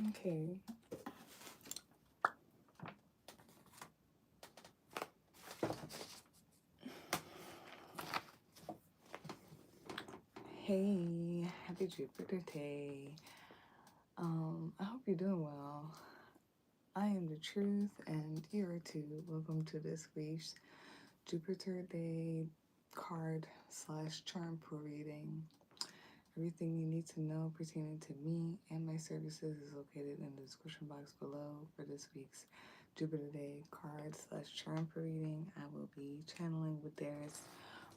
Okay. Hey, happy Jupiter day. I hope you're doing well. I am the truth and you are too. Welcome to this week's Jupiter day card / charm pool reading. Everything you need to know pertaining to me and my services is located in the description box below for this week's Jupiter day card / charm pool reading. I will be channeling with theirs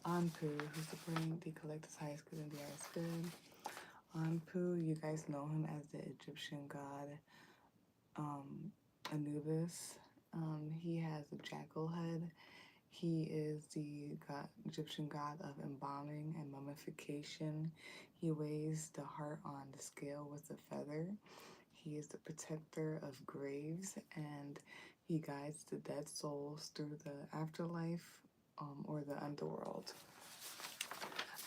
Anpu, who's supporting the collective's highest good and the highest good. Anpu, you guys know him as the Egyptian god Anubis. He has a jackal head. He is the Egyptian god of embalming and mummification. He weighs the heart on the scale with a feather. He is the protector of graves, and he guides the dead souls through the afterlife or the underworld.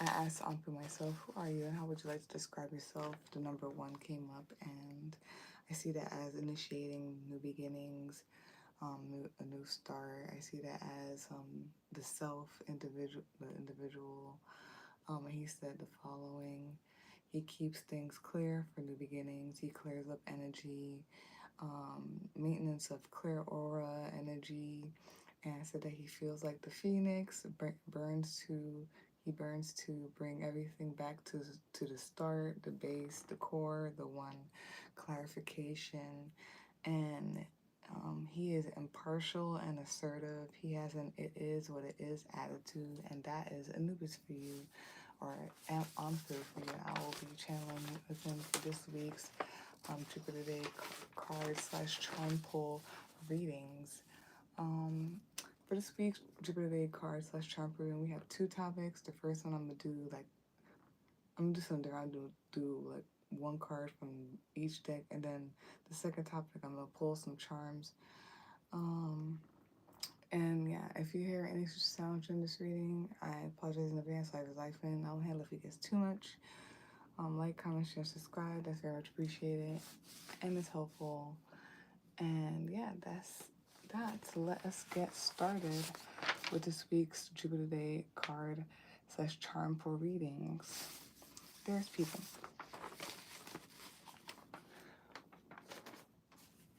I asked Anpu myself, who are you and how would you like to describe yourself? The number 1 came up, and I see that as initiating new beginnings, a new start. I see that as the individual. He said the following: he keeps things clear for new beginnings. He clears up energy, maintenance of clear aura energy, and I said that he feels like the phoenix burns to bring everything back to the start, the base, the core, the one, clarification, and he is impartial and assertive. He has an "it is what it is" attitude, and that is Anubis for you, or Anpu for you. I will be channeling with him for this week's Jupiter Day card / charm pull readings. For this week's Jupiter Day card / charm pull reading, we have 2 topics. The first one I'm just gonna do like 1 card from each deck, and then the second topic I'm gonna pull some charms. And yeah, if you hear any sounds in this reading, I apologize in advance. I have a life in. I'll handle if it gets too much. Like, comment, share, subscribe. That's very much appreciated, and it's helpful. And yeah, that's that. So let us get started with this week's Jupiter Day card / charm for readings. There's people.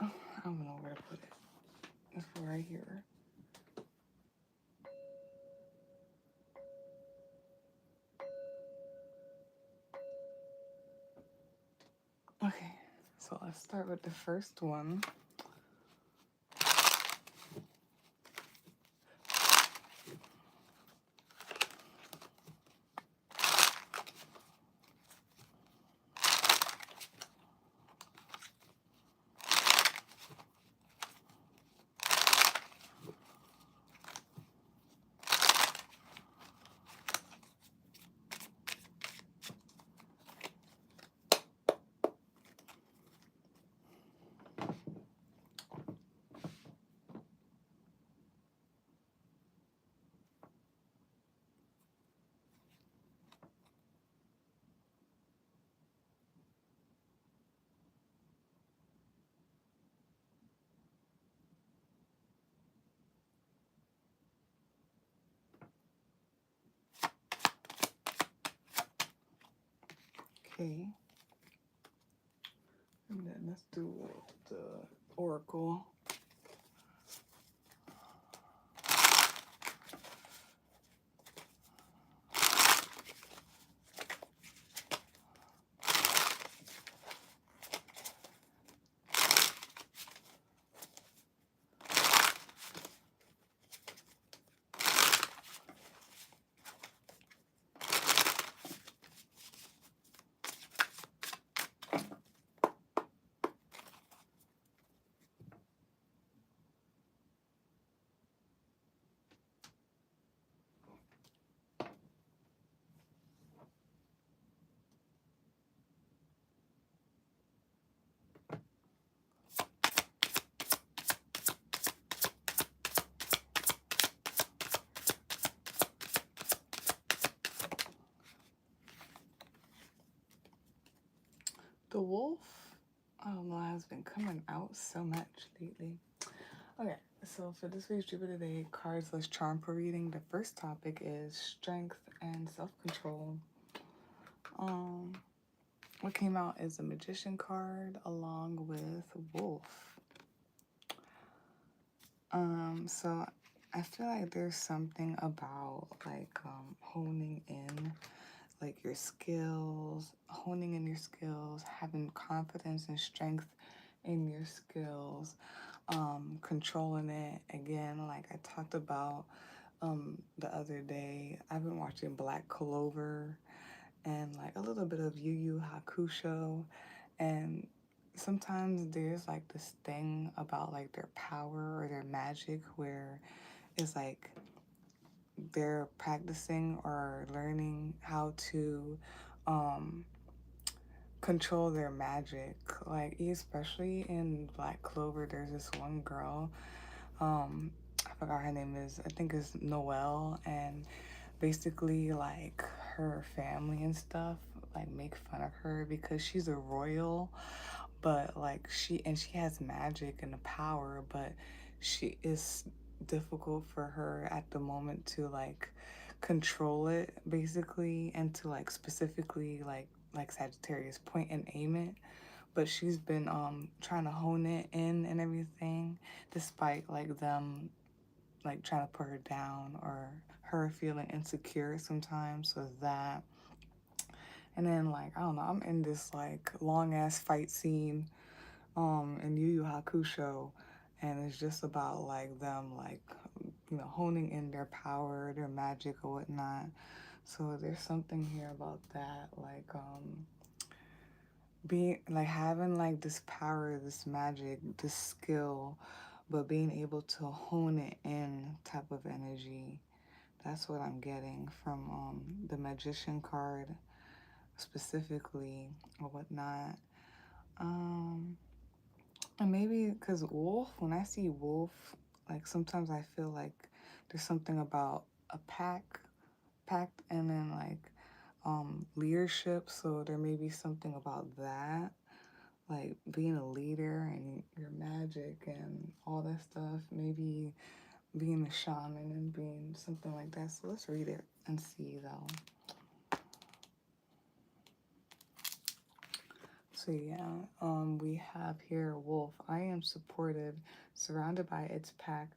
Oh, I don't know where to put it. It's right here. Okay, so let's start with the first one. Okay, and then let's do the oracle. The wolf I don't know, has been coming out so much lately. Okay, so for this week's Jupiter Day cardless charm per reading, the first topic is strength and self-control. What came out is a magician card along with wolf. So I feel like there's something about like honing in like your skills, honing in your skills, having confidence and strength in your skills, controlling it. Again, like I talked about the other day, I've been watching Black Clover and like a little bit of Yu Yu Hakusho, and sometimes there's like this thing about like their power or their magic where it's like they're practicing or learning how to control their magic. Like especially in Black Clover, there's this one girl. I forgot her name is. I think it's Noelle, and basically like her family and stuff like make fun of her because she's a royal, but like she has magic and the power, but she is difficult for her at the moment to like control it basically, and to like specifically like Sagittarius point and aim it. But she's been trying to hone it in and everything, despite like them like trying to put her down or her feeling insecure sometimes. So that, and then like I don't know, I'm in this like long ass fight scene in Yu Yu Hakusho, and it's just about like them like honing in their power, their magic or whatnot. So there's something here about that, like being like having like this power, this magic, this skill, but being able to hone it in type of energy. That's what I'm getting from the magician card specifically or whatnot. And maybe because wolf, when I see wolf, like sometimes I feel like there's something about a pact, and then like leadership. So there may be something about that, like being a leader and your magic and all that stuff. Maybe being a shaman and being something like that. So let's read it and see though. So yeah, we have here wolf. I am supported, surrounded by its pack.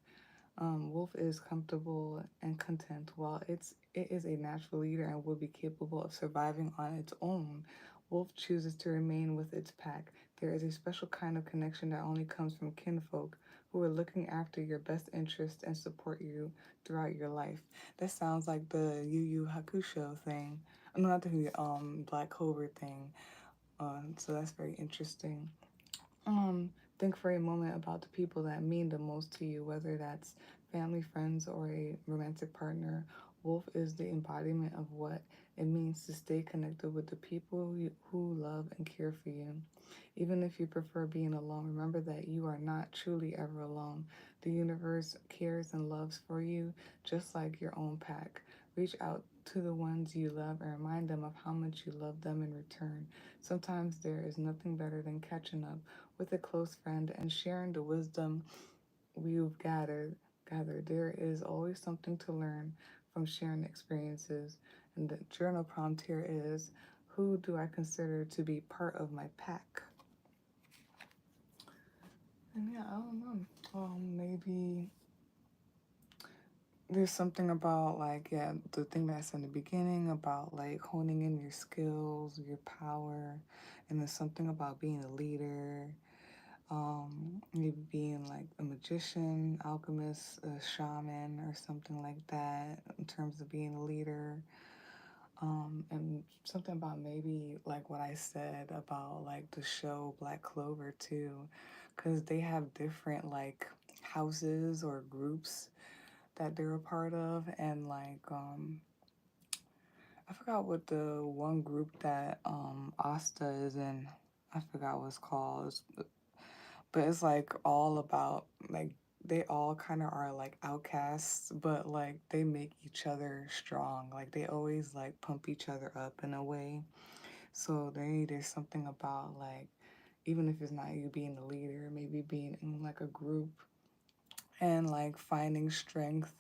Wolf is comfortable and content, while it is a natural leader and will be capable of surviving on its own. Wolf chooses to remain with its pack. There is a special kind of connection that only comes from kinfolk who are looking after your best interest and support you throughout your life. That sounds like the Yu Yu Hakusho thing. No, not the Black Clover thing. So that's very interesting. Think for a moment about the people that mean the most to you, whether that's family, friends, or a romantic partner. Wolf is the embodiment of what it means to stay connected with the people who love and care for you. Even if you prefer being alone, remember that you are not truly ever alone. The universe cares and loves for you just like your own pack. Reach out to the ones you love and remind them of how much you love them in return. Sometimes there is nothing better than catching up with a close friend and sharing the wisdom we've gathered. There is always something to learn from sharing experiences. And the journal prompt here is, who do I consider to be part of my pack? And yeah, I don't know. Maybe there's something about like, yeah, the thing that's in the beginning about like honing in your skills, your power, and there's something about being a leader, maybe being like a magician, alchemist, a shaman, or something like that in terms of being a leader. And something about maybe like what I said about like the show Black Clover too, because they have different like houses or groups that they're a part of, and like I forgot what the one group that Asta is in. I forgot what it's called, but it's like all about like they all kind of are like outcasts, but like they make each other strong. Like they always like pump each other up in a way. So there's something about like even if it's not you being the leader, maybe being in like a group and like finding strength,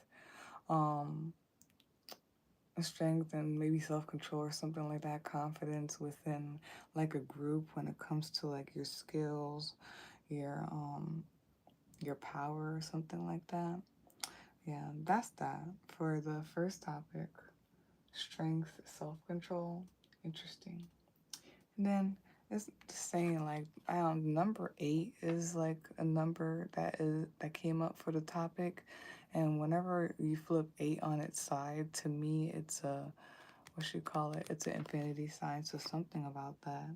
strength and maybe self-control or something like that, confidence within like a group when it comes to like your skills, your power or something like that. Yeah, that's that for the first topic. Strength, self-control. Interesting. And then it's saying like number 8 is like a number that came up for the topic, and whenever you flip 8 on its side, to me it's a, what you call it, it's an infinity sign, so something about that.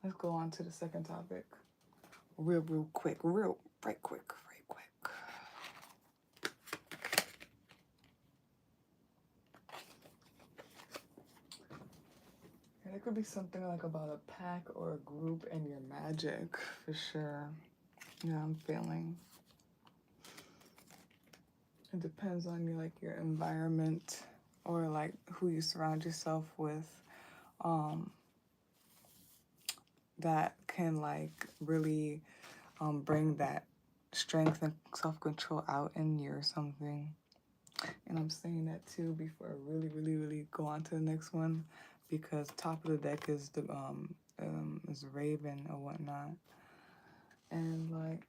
Let's go on to the second topic real quick, right quick. It could be something like about a pack or a group and your magic, for sure. Yeah, I'm feeling. It depends on your environment or like who you surround yourself with. That can like really bring that strength and self-control out in you or something. And I'm saying that too before I really go on to the next one, because top of the deck is the is Raven or whatnot. And like,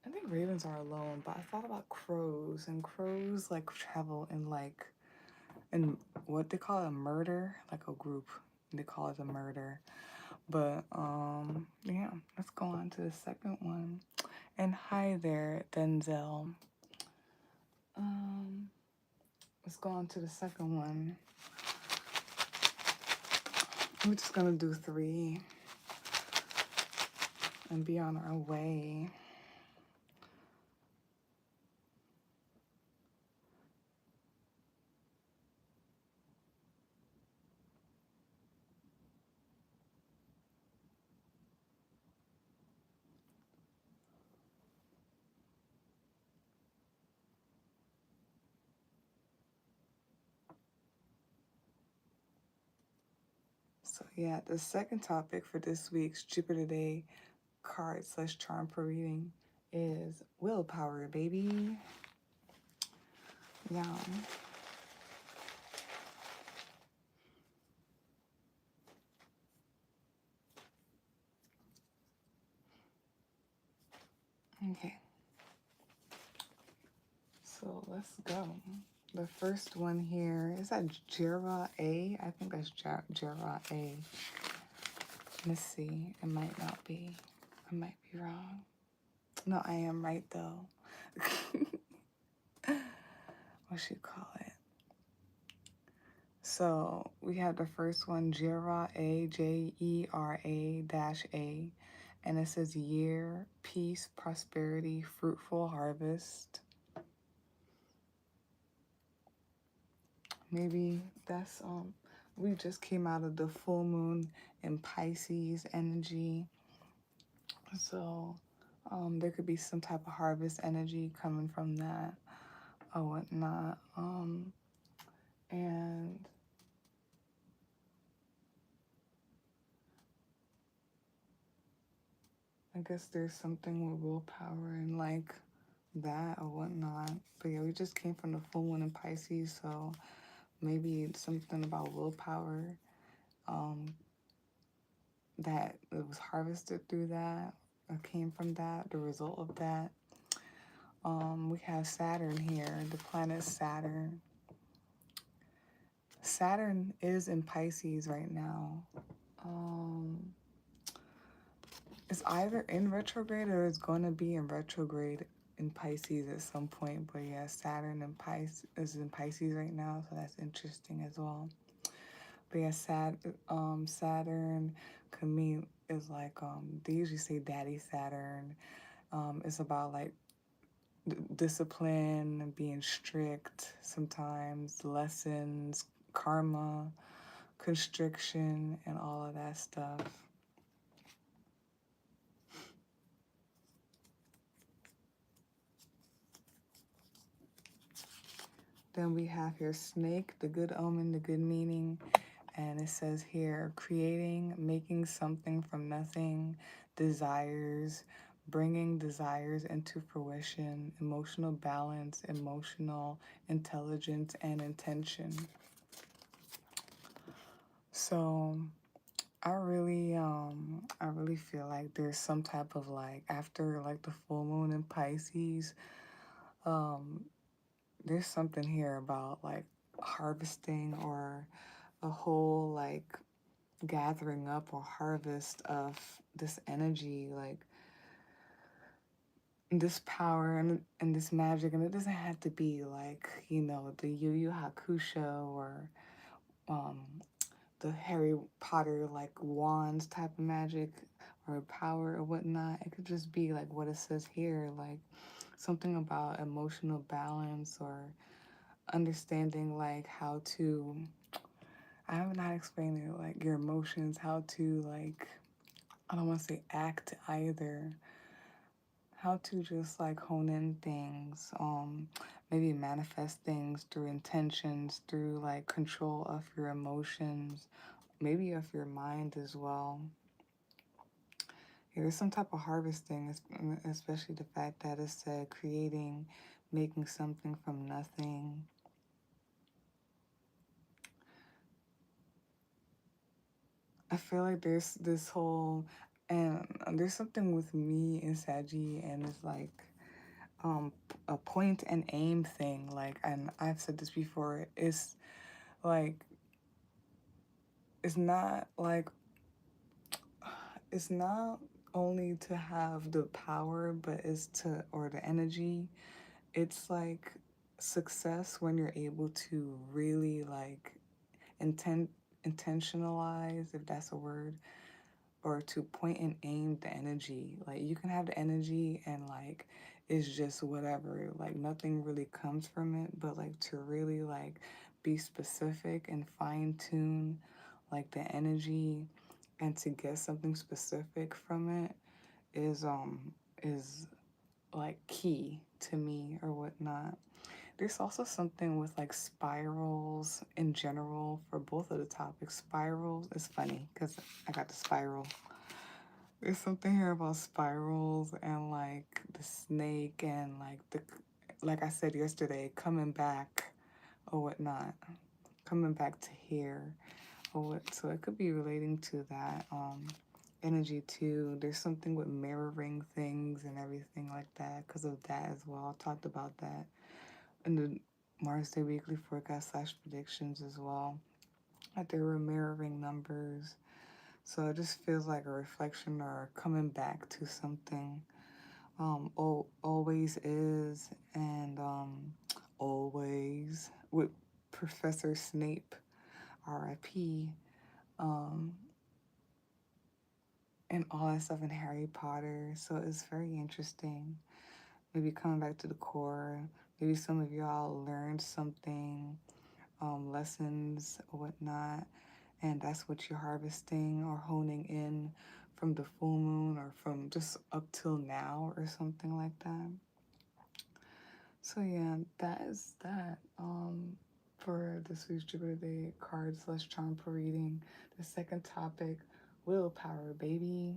I think ravens are alone, but I thought about crows, and crows like travel in like, in what they call it, a murder, like a group. They call it a murder. But yeah, let's go on to the second one. And hi there, Denzel. Let's go on to the second one. We're just gonna do 3 and be on our way. So yeah, the second topic for this week's Jupiterday card/charm per reading is willpower, baby. Yeah. Okay. So let's go. The first one here is that Jera A. I think that's Jera A. Let's see. It might not be. I might be wrong. No, I am right though. What should you call it? So we have the first one, Jera A, Jera-A, and it says year, peace, prosperity, fruitful harvest. Maybe that's we just came out of the full moon in Pisces energy, so there could be some type of harvest energy coming from that or whatnot. And I guess there's something with willpower and like that or whatnot. But yeah, we just came from the full moon in Pisces, so maybe it's something about willpower that it was harvested through that or came from that, the result of that. We have Saturn here, the planet Saturn. Saturn is in Pisces right now. It's either in retrograde or it's going to be in retrograde in Pisces at some point. But yeah, Saturn in Pisces is in Pisces right now, so that's interesting as well. But yeah, Saturn can mean is like they usually say Daddy Saturn. It's about like discipline, being strict sometimes, lessons, karma, constriction, and all of that stuff. Then we have here snake, the good omen, the good meaning, And it says here, creating, making something from nothing, desires, bringing desires into fruition, emotional balance, emotional intelligence, and intention. So I really feel like there's some type of like, after like the full moon in Pisces, there's something here about like harvesting, or a whole like gathering up or harvest of this energy, like this power and this magic. And it doesn't have to be like, you know, the Yu Yu Hakusho, or um, the Harry Potter like wands type of magic or power or whatnot. It could just be like what it says here, like something about emotional balance, or understanding like how to, I don't know how to explain it, like your emotions, how to like, I don't want to say act either, how to just like hone in things, maybe manifest things through intentions, through like control of your emotions, maybe of your mind as well. There's some type of harvesting, especially the fact that it said creating, making something from nothing. I feel like there's this whole, and there's something with me and Saji, and it's like a point and aim thing. Like, and I've said this before, it's like, it's not like, it's not only to have the power, but it's to, or the energy. It's like success when you're able to really like intentionalize, if that's a word, or to point and aim the energy. Like you can have the energy and like it's just whatever, like nothing really comes from it, but like to really like be specific and fine tune like the energy, and to get something specific from it is like key to me or whatnot. There's also something with like spirals in general for both of the topics. Spirals is funny because I got the spiral. There's something here about spirals and like the snake and like the, like I said yesterday, coming back or whatnot, coming back to here or what. So it could be relating to that energy too. There's something with mirroring things and everything like that because of that as well. I talked about that in the Mars Day Weekly Forecast / predictions as well. Like there were mirroring numbers. So it just feels like a reflection or coming back to something. Always is, and always with Professor Snape, R.I.P. And all that stuff in Harry Potter. So it's very interesting. Maybe coming back to the core. Maybe some of y'all learned something, lessons or whatnot, and that's what you're harvesting or honing in from the full moon, or from just up till now or something like that. So yeah, that is that for this week's Jupiter Day card / charm per reading. The second topic, willpower, baby.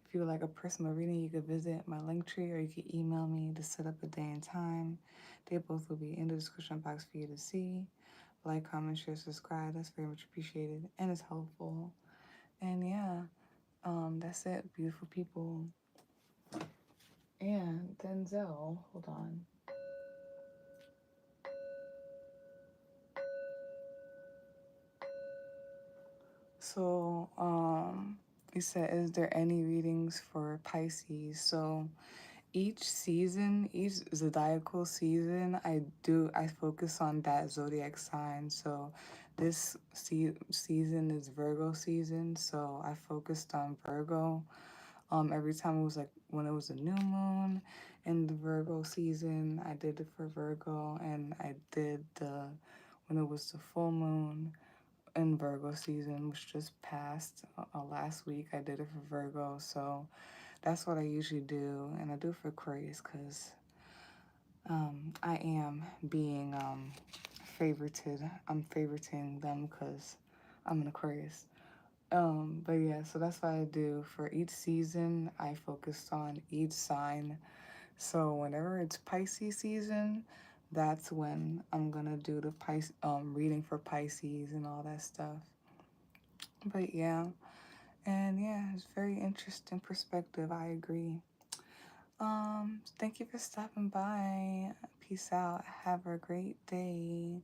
If you would like a personal reading, you could visit my link tree, or you could email me to set up a day and time. They both will be in the description box for you to see. Like, comment, share, subscribe. That's very much appreciated and it's helpful. And yeah, that's it, beautiful people. And Denzel, hold on. So, he said, is there any readings for Pisces? So each season, each zodiacal season, I focus on that zodiac sign. So this season is Virgo season, so I focused on Virgo. Every time it was like when it was a new moon in the Virgo season, I did it for Virgo, and I did the when it was the full moon in Virgo season, which just passed last week. I did it for Virgo, so that's what I usually do, and I do it for Aquarius because I am being favorited. I'm favoriting them because I'm an Aquarius. But yeah, so that's what I do. For each season, I focused on each sign. So whenever it's Pisces season, that's when I'm gonna do the reading for Pisces and all that stuff. But yeah, and yeah, it's very interesting perspective. I agree. Thank you for stopping by. Peace out. Have a great day.